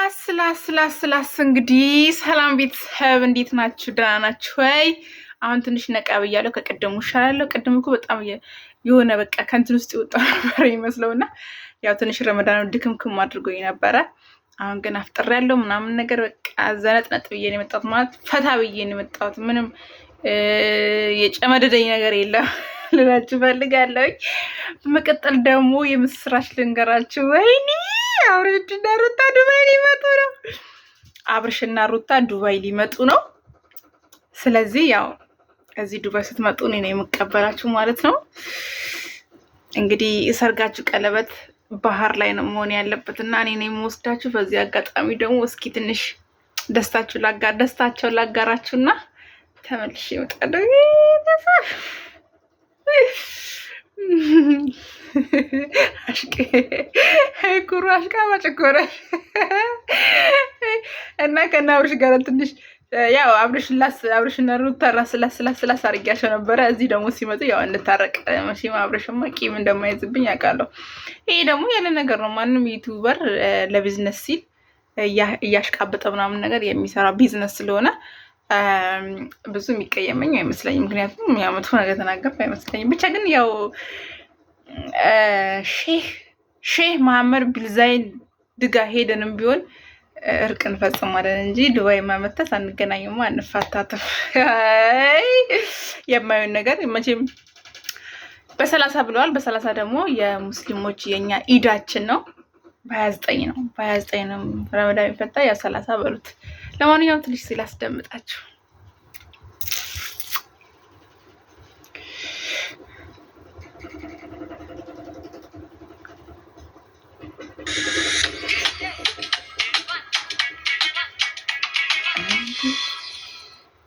ላስ እንግዲህ ሰላም ቤተሰብ እንዴት ናችሁ? ደህና ናችሁ ወይ? አሁን ትንሽ ነቃ ብያለሁ። ከቀደሙ ይሻላለሁ። ቀደም እኮ በጣም የሆነ በቃ ከእንትን ውስጥ የወጣ ነበር ይመስለውና ያው ትንሽ ረመዳን ድክምክም አድርጎኝ ነበረ። አሁን ግን አፍጥሬያለሁ ምናምን ነገር በቃ ዘነጥነጥ ብዬ ነው የመጣሁት፣ ማለት ፈታ ብዬ ነው የመጣሁት። ምንም የጨመደደኝ ነገር የለም ልላችሁ ፈልጋለሁ። በመቀጠል ደግሞ የምስራች ልንገራችሁ። ወይኔ አብርሽና ሩታ ዱባይ ሊመጡ ነው። አብርሽና ሩታ ዱባይ ሊመጡ ነው። ስለዚህ ያው እዚህ ዱባይ ስትመጡ እኔ ነው የምቀበላችሁ ማለት ነው። እንግዲህ ሰርጋችሁ ቀለበት ባህር ላይ ነው መሆን ያለበት እና እኔ ነው የምወስዳችሁ። በዚህ አጋጣሚ ደግሞ እስኪ ትንሽ ደስታቸው ላጋራችሁና ተመልሼ እመጣለሁ። ኩሩ አሽቃባጭ እኮ ነሽ እና ከእነ አብርሽ ጋር ትንሽ ያው አብርሽና ሩታ ላስ አድርጊያቸው ነበረ። እዚህ ደግሞ ሲመጡ ያው እንታረቅ መቼም አብርሽማ ቂም እንደማይዝብኝ ያውቃለሁ። ይሄ ደግሞ ያለ ነገር ነው። ማንም ዩቲዩበር ለቢዝነስ ሲል እያሽቃበጠ ምናምን ነገር የሚሰራ ቢዝነስ ስለሆነ ብዙ የሚቀየመኝ አይመስለኝም። ምክንያቱም ያው መጥፎ ነገር ተናገርኩ አይመስለኝም። ብቻ ግን ያው ሼህ መሐመድ ቢልዛይን ድጋ ሄደንም ቢሆን እርቅ እንፈጽማለን እንጂ ዱባይ ማመተት አንገናኝም፣ አንፋታትም። የማይሆን ነገር መቼም በ30 ብለዋል። በ30 ደግሞ የሙስሊሞች የኛ ኢዳችን ነው። በ29 ነው ረመዳን የሚፈታ ያ 30 በሉት። ለማንኛውም ትንሽ ሲል አስደምጣችሁ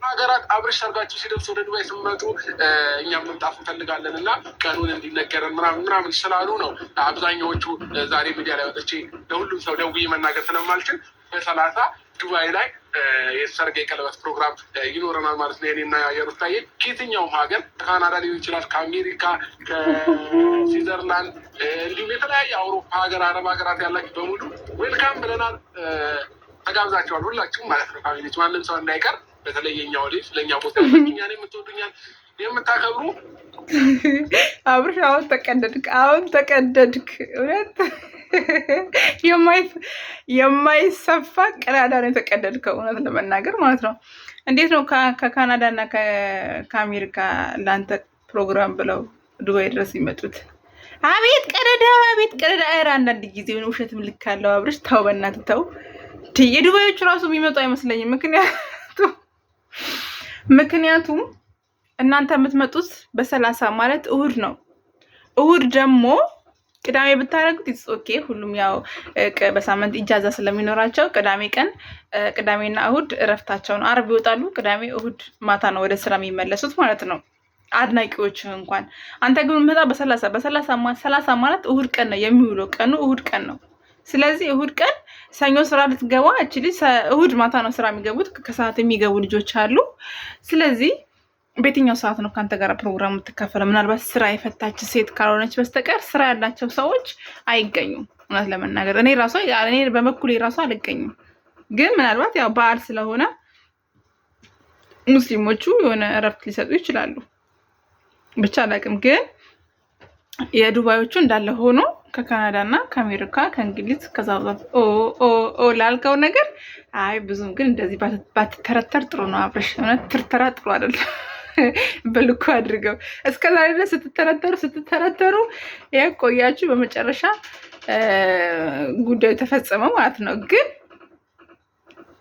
ሀገራት አብርሽ ሰርጋችሁ ሲደርስ ወደ ዱባይ ስመጡ እኛም መምጣት እንፈልጋለን እና ቀኑን እንዲነገረን ምናምን ስላሉ ነው። አብዛኛዎቹ ዛሬ ሚዲያ ላይ ወጥቼ ለሁሉም ሰው ደውዬ መናገር ስለማልችል በ30 ዱባይ ላይ የሰርግ የቀለበት ፕሮግራም ይኖረናል ማለት ነው። የኔና የሩታዬ ከየትኛውም ሀገር ከካናዳ ሊሆን ይችላል፣ ከአሜሪካ፣ ከስዊዘርላንድ እንዲሁም የተለያየ አውሮፓ ሀገር፣ አረብ ሀገራት ያላችሁ በሙሉ ዌልካም ብለናል። ተጋብዛቸዋል ሁላችሁም ማለት ነው። ፋሚሊዎች ማንም ሰው እንዳይቀር። በተለይ የኛ ወዴት ለእኛ ቦታ እኛን የምትወዱኛል የምታከብሩ አብርሽ አሁን ተቀደድክ እውነት የማይሰፋ ቀዳዳ ነው የተቀደድከው፣ እውነት ለመናገር ማለት ነው። እንዴት ነው ከካናዳ እና ከአሜሪካ ለአንተ ፕሮግራም ብለው ዱባይ ድረስ ይመጡት? አቤት ቀደዳ! ኧረ አንዳንድ ጊዜ ውሸትም ልክ አለው። አብርሽ ተው፣ በእናትህ ተው። የዱባዮቹ ራሱ የሚመጡ አይመስለኝም። ምክንያቱም እናንተ የምትመጡት በ30 ማለት እሁድ ነው። እሁድ ደግሞ ቅዳሜ ብታደርጉት ኦኬ። ሁሉም ያው በሳምንት ኢጃዛ ስለሚኖራቸው ቅዳሜና እሁድ እረፍታቸው ነው። አርብ ይወጣሉ፣ ቅዳሜ እሁድ ማታ ነው ወደ ስራ የሚመለሱት ማለት ነው። አድናቂዎች እንኳን አንተ ግን መጣ በ30 ማለት እሁድ ቀን ነው የሚውለው። ቀኑ እሁድ ቀን ነው። ስለዚህ እሁድ ቀን ሰኞ ስራ ልትገባ አክቹሊ እሁድ ማታ ነው ስራ የሚገቡት። ከሰዓት የሚገቡ ልጆች አሉ። ስለዚህ በየትኛው ሰዓት ነው ከአንተ ጋር ፕሮግራም የምትካፈለው? ምናልባት ስራ የፈታች ሴት ካልሆነች በስተቀር ስራ ያላቸው ሰዎች አይገኙም። እውነት ለመናገር እኔ በበኩሌ ራሱ አልገኝም። ግን ምናልባት ያው በዓል ስለሆነ ሙስሊሞቹ የሆነ እረፍት ሊሰጡ ይችላሉ። ብቻ አላውቅም። ግን የዱባዮቹ እንዳለ ሆኖ ከካናዳ እና ከአሜሪካ ከእንግሊዝ ከዛውዛት ላልከው ነገር አይ ብዙም ግን እንደዚህ ባትተረተር ጥሩ ነው። አብረሽ እውነት ትርተራ ጥሩ አይደለም። በልኩ አድርገው እስከዛሬ ድረስ ስትተረተሩ ቆያችሁ። በመጨረሻ ጉዳዩ ተፈጸመ ማለት ነው። ግን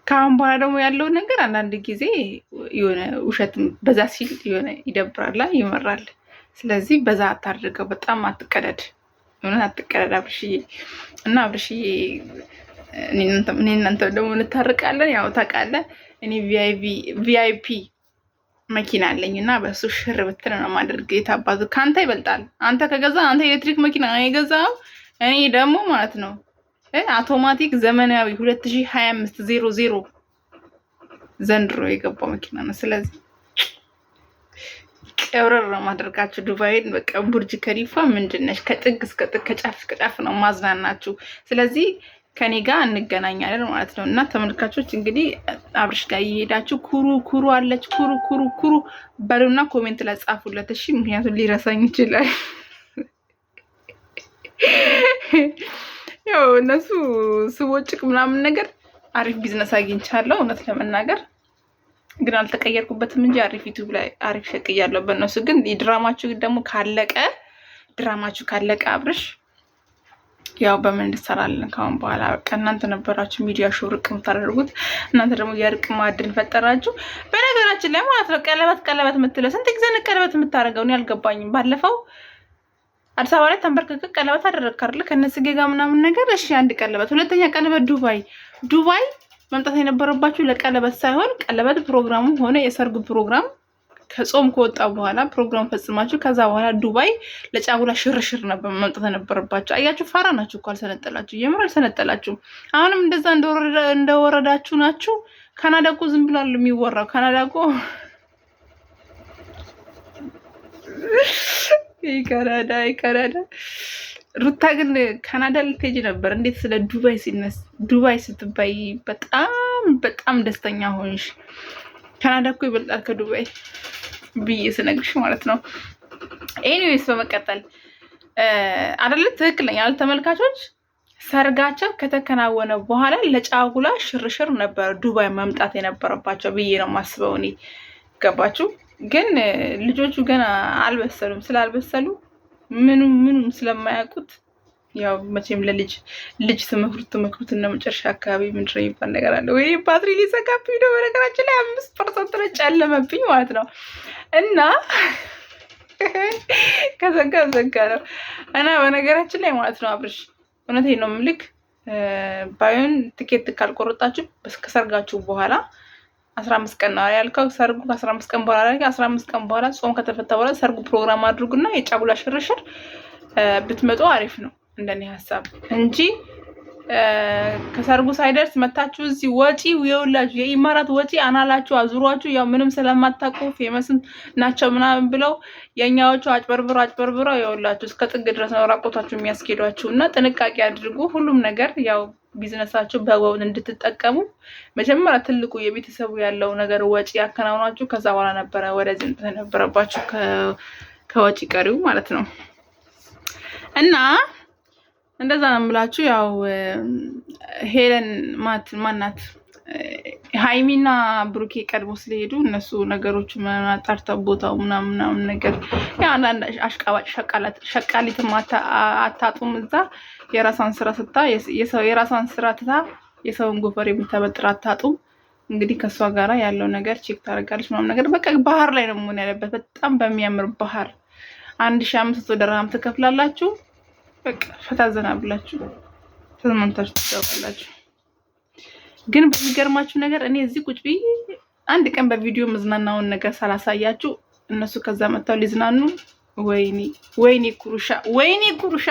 ከአሁን በኋላ ደግሞ ያለው ነገር አንዳንድ ጊዜ የሆነ ውሸትም በዛ ሲል የሆነ ይደብራላ፣ ይመራል። ስለዚህ በዛ አታድርገው። በጣም አትቀደድ፣ እውነት አትቀደድ አብርሽዬ። እና አብርሽዬ እኔ እናንተ ደግሞ እንታርቃለን። ያው ታውቃለህ እኔ ቪአይፒ መኪና አለኝ እና በሱ ሽር ብትል ነው ማድረግ። የታባዙ ከአንተ ይበልጣል። አንተ ከገዛ አንተ ኤሌክትሪክ መኪና ነው የገዛው። እኔ ደግሞ ማለት ነው አውቶማቲክ ዘመናዊ 2025 00 ዘንድሮ የገባው መኪና ነው። ስለዚህ ቀብረር ነው ማድረጋችሁ ዱባይን። በቃ ቡርጅ ከሊፋ ምንድነሽ ከጥግ እስከ ጥግ ከጫፍ እስከ ጫፍ ነው ማዝናናችሁ። ስለዚህ ከኔ ጋር እንገናኛለን ማለት ነው። እና ተመልካቾች እንግዲህ አብርሽ ጋር እየሄዳችሁ ኩሩ አለች ኩሩ በሉና ኮሜንት ላይ ጻፉለት እሺ። ምክንያቱም ሊረሳኝ ይችላል። ያው እነሱ ስቦጭቅ ምናምን ነገር አሪፍ ቢዝነስ አግኝቻለሁ እውነት ለመናገር ግን አልተቀየርኩበትም እንጂ አሪፍ ዩቲዩብ ላይ አሪፍ ሸቅያለሁ በእነሱ። ግን ድራማችሁ ደግሞ ካለቀ አብርሽ ያው በምን እንሰራለን ካሁን በኋላ በቃ እናንተ ነበራችሁ ሚዲያ ሹርቅ የምታደርጉት። እናንተ ደግሞ የእርቅ ማዕድን ፈጠራችሁ። በነገራችን ላይ ማለት ነው ቀለበት የምትለው ስንት ጊዜ ነው ቀለበት የምታደርገው? እኔ አልገባኝም። ባለፈው አዲስ አበባ ላይ ተንበርክከ ቀለበት አደረግክ አይደል? ከነስጌ ጋር ምናምን ነገር። እሺ አንድ ቀለበት። ሁለተኛ ቀለበት ዱባይ መምጣት የነበረባችሁ ለቀለበት ሳይሆን ቀለበት ፕሮግራሙ ሆነ የሰርጉ ፕሮግራም ከጾም ከወጣ በኋላ ፕሮግራም ፈጽማችሁ ከዛ በኋላ ዱባይ ለጫጉላ ሽርሽር ነበር መምጣት የነበረባችሁ። አያችሁ ፋራ ናችሁ እኮ አልሰነጠላችሁ። የምር አልሰነጠላችሁም። አሁንም እንደዛ እንደወረዳችሁ ናችሁ። ካናዳ እኮ ዝም ብሏል የሚወራው። ካናዳ እኮ ካናዳ ሩታ ግን ካናዳ ልትሄጂ ነበር። እንዴት ስለ ዱባይ ሲነስ ዱባይ ስትባይ በጣም ደስተኛ ሆንሽ። ካናዳ እኮ ይበልጣል ከዱባይ ብዬ ስነግርሽ ማለት ነው። ኤኒዌይስ በመቀጠል አይደለ ትክክለኛ ተመልካቾች ሰርጋቸው ከተከናወነ በኋላ ለጫጉላ ሽርሽር ነበር ዱባይ መምጣት የነበረባቸው ብዬ ነው የማስበው እኔ። ገባችሁ? ግን ልጆቹ ገና አልበሰሉም። ስላልበሰሉ ምኑም ስለማያውቁት ያው መቼም ልጅ ትመክሩት እና መጨረሻ አካባቢ ምንድነው የሚባል ነገር አለ ወይ? ባትሪ ሊዘጋብኝ ነው። በነገራችን ላይ 5% ነው ጨለመብኝ ማለት ነው። እና ከዘጋ ነው። እና በነገራችን ላይ ማለት ነው አብርሽ እውነቴን ነው የምልክ ባይሆን ትኬት ካልቆረጣችሁ ከሰርጋችሁ በኋላ 15 ቀን ነው ያልከው። ሰርጉ ከ15 ቀን በኋላ 15 ቀን በኋላ ጾም ከተፈታ በኋላ ሰርጉ ፕሮግራም አድርጉና የጫጉላ ሽርሽር ብትመጡ አሪፍ ነው እንደኔ ሀሳብ እንጂ ከሰርጉ ሳይደርስ መታችሁ እዚህ ወጪ ይውላችሁ የኢማራት ወጪ አናላችሁ አዙሯችሁ ያው ምንም ስለማታውቁ ፌመስን ናቸው ምናምን ብለው የኛዎቹ አጭበርብረው ይውላችሁ እስከ ጥግ ድረስ ነው ራቆታችሁ የሚያስኬዷችሁ። እና ጥንቃቄ አድርጉ። ሁሉም ነገር ያው ቢዝነሳችሁ በአግባቡ እንድትጠቀሙ መጀመሪያ ትልቁ የቤተሰቡ ያለው ነገር ወጪ ያከናውናችሁ ከዛ በኋላ ነበረ ወደዚህ ነበረባችሁ ከወጪ ቀሪው ማለት ነው። እና እንደዛ ነው የምላችሁ። ያው ሄለን ማናት ሃይሚና ብሩኬ ቀድሞ ስለሄዱ እነሱ ነገሮቹ አጣርተው ቦታው ምናምን ነገር ያው አንዳንድ አሽቃባጭ ሸቃሊትም አታጡም። እዛ የራሷን ስራ ስታ የራሷን ስራ ትታ የሰውን ጎፈር የምታበጥር አታጡም። እንግዲህ ከሷ ጋራ ያለው ነገር ቼክ ታደርጋለች ምናምን ነገር። በቃ ባህር ላይ ነው መሆን ያለበት። በጣም በሚያምር ባህር 1500 ድርሃም ትከፍላላችሁ። በቃ ፈታ ዘና ብላችሁ ተዝናንታችሁ ትጫወታላችሁ። ግን በሚገርማችሁ ነገር እኔ እዚህ ቁጭ ብዬ አንድ ቀን በቪዲዮ መዝናናውን ነገር ሳላሳያችሁ እነሱ ከዛ መጣው ሊዝናኑ ወይኔ ኩሩሻ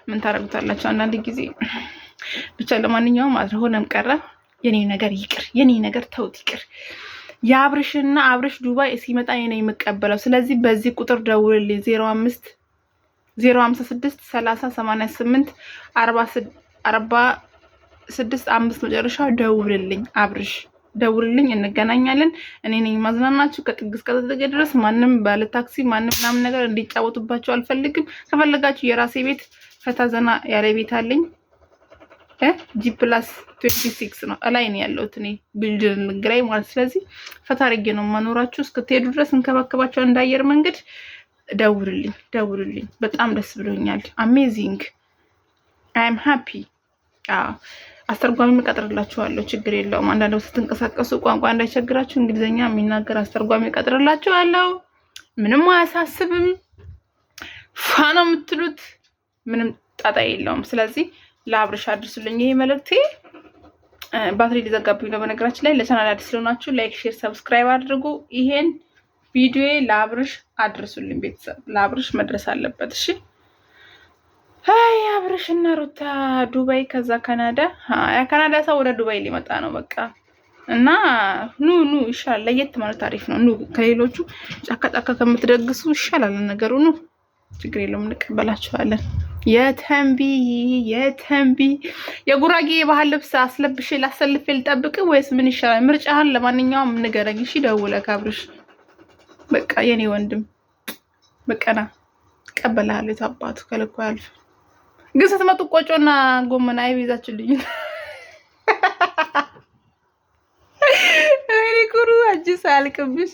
ምን ታረጉታላችሁ አንዳንድ ጊዜ። ብቻ ለማንኛውም ሆነም ቀረ የኔ ነገር ይቅር፣ የኔ ነገር ተውት ይቅር። የአብርሽና አብርሽ ዱባይ ሲመጣ የኔ የምቀበለው። ስለዚህ በዚህ ቁጥር ደውልልኝ 056 30 88 46 መጨረሻ ደውልልኝ። አብርሽ ደውልልኝ፣ እንገናኛለን። እኔ ነኝ ማዝናናችሁ ከጥግ እስከ ጥግ ድረስ። ማንም ባለ ታክሲ ምናምን ነገር እንዲጫወቱባችሁ አልፈልግም። ከፈለጋችሁ የራሴ ቤት ፈታ ዘና ያለ ቤት አለኝ። G+26 ነው እላይ ነው ያለሁት እኔ ቢልዲንግ ላይ ማለት። ስለዚህ ፈታ አድርጌ ነው ማኖራችሁ። እስክትሄዱ ድረስ እንከባከባችሁ እንዳየር መንገድ። ደውልልኝ። በጣም ደስ ብሎኛል። አሜዚንግ አይ አም ሃፒ። አስተርጓሚ እቀጥርላችኋለሁ፣ ችግር የለውም። አንዳንድ ስትንቀሳቀሱ ቋንቋ እንዳይቸግራችሁ እንግሊዘኛ የሚናገር አስተርጓሚ እቀጥርላችኋለሁ። ምንም አያሳስብም። ፋና የምትሉት ምንም ጣጣ የለውም። ስለዚህ ለአብርሽ አድርሱልኝ ይሄ መልእክቴ። ባትሪ ሊዘጋብኝ ነው በነገራችን ላይ። ለቻናል አዲስ ስለሆናችሁ ላይክ፣ ሼር፣ ሰብስክራይብ አድርጉ። ይሄን ቪዲዮ ለአብርሽ አድርሱልኝ ቤተሰብ። ለአብርሽ መድረስ አለበት እሺ። አይ አብርሽ እና ሩታ ዱባይ ከዛ ካናዳ። ካናዳ ሰው ወደ ዱባይ ሊመጣ ነው በቃ። እና ኑ ይሻላል። ለየት ማለት ታሪፍ ነው። ኑ ከሌሎቹ ጫካ ከምትደግሱ ይሻላል ነገሩ። ኑ ችግር የለውም እንቀበላችኋለን። የተንቢ የጉራጌ የባህል ልብስ አስለብሼ ላሰልፌ ልጠብቅ ወይስ ምን ይሻላል? ምርጫህን ለማንኛውም ንገረኝ። እሺ ደውለህ አብርሽ። በቃ የኔ ወንድም በቀና ቀበላለሁ። የታባቱ ከልኩ ያልፍ። ግን ስትመጡ ቆጮና ጎመን አይብ ይዛችልኝ። እኔ ኩሩ አጅ ሳልቅብሽ